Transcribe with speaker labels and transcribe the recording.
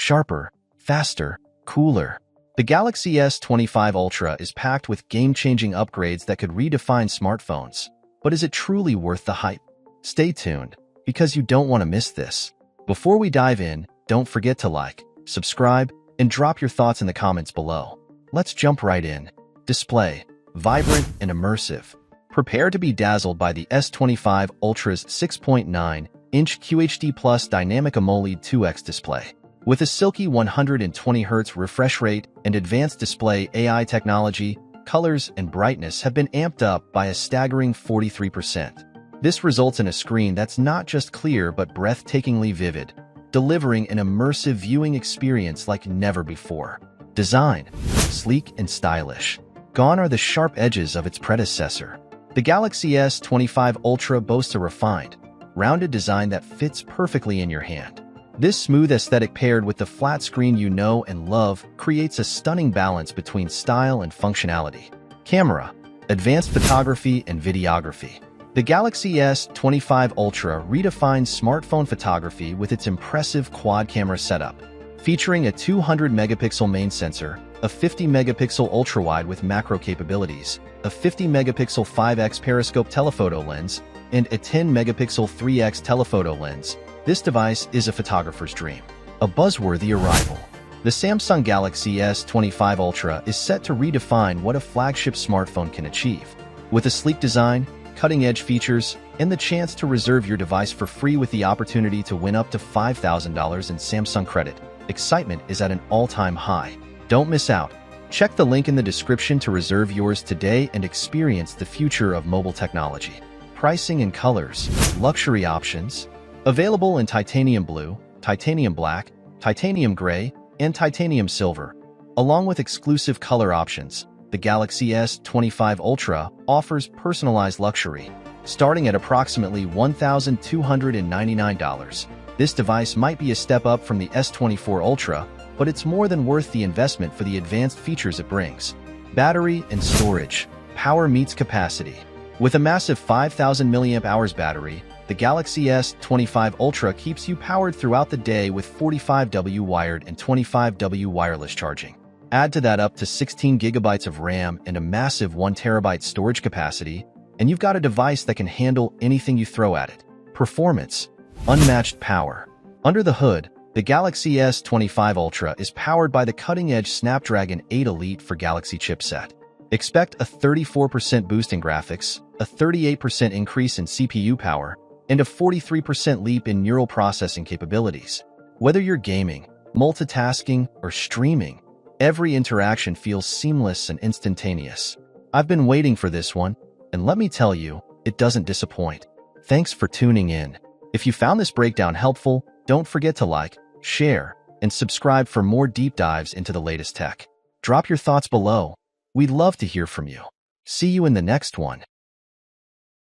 Speaker 1: sharper, faster, cooler. The Galaxy S25 Ultra is packed with game-changing upgrades that could redefine smartphones. But is it truly worth the hype? Stay tuned, because you don't want to miss this. Before we dive in, don't forget to like, subscribe, and drop your thoughts in the comments below. Let's jump right in. Display: vibrant and immersive. Prepare to be dazzled by the S25 Ultra's 6.9-inch QHD Plus Dynamic AMOLED 2X display. With a silky 120Hz refresh rate and advanced display AI technology, colors and brightness have been amped up by a staggering 43%. This results in a screen that's not just clear but breathtakingly vivid, delivering an immersive viewing experience like never before. Design: sleek and stylish. Gone are the sharp edges of its predecessor. The Galaxy S25 Ultra boasts a refined, rounded design that fits perfectly in your hand. This smooth aesthetic paired with the flat screen you know and love creates a stunning balance between style and functionality. Camera: advanced photography and videography. The Galaxy S25 Ultra redefines smartphone photography with its impressive quad-camera setup. Featuring a 200-megapixel main sensor, a 50-megapixel ultrawide with macro capabilities, a 50-megapixel 5x periscope telephoto lens, and a 10-megapixel 3x telephoto lens, this device is a photographer's dream. A buzzworthy arrival. The Samsung Galaxy S25 Ultra is set to redefine what a flagship smartphone can achieve. With a sleek design, cutting-edge features, and the chance to reserve your device for free with the opportunity to win up to $5,000 in Samsung credit, excitement is at an all-time high. Don't miss out. Check the link in the description to reserve yours today and experience the future of mobile technology. Pricing and colors. Luxury options. Available in titanium blue, titanium black, titanium gray, and titanium silver. Along with exclusive color options, the Galaxy S25 Ultra offers personalized luxury. Starting at approximately $1,299, this device might be a step up from the S24 Ultra, but it's more than worth the investment for the advanced features it brings. Battery and storage. Power meets capacity. With a massive 5,000 mAh battery, the Galaxy S25 Ultra keeps you powered throughout the day with 45W wired and 25W wireless charging. Add to that up to 16 GB of RAM and a massive 1TB storage capacity, and you've got a device that can handle anything you throw at it. Performance. Unmatched power. Under the hood, the Galaxy S25 Ultra is powered by the cutting-edge Snapdragon 8 Elite for Galaxy chipset. Expect a 34% boost in graphics, a 38% increase in CPU power, and a 43% leap in neural processing capabilities. Whether you're gaming, multitasking, or streaming, every interaction feels seamless and instantaneous. I've been waiting for this one, and let me tell you, it doesn't disappoint. Thanks for tuning in. If you found this breakdown helpful, don't forget to like, share, and subscribe for more deep dives into the latest tech. Drop your thoughts below. We'd love to hear from you. See you in the next one.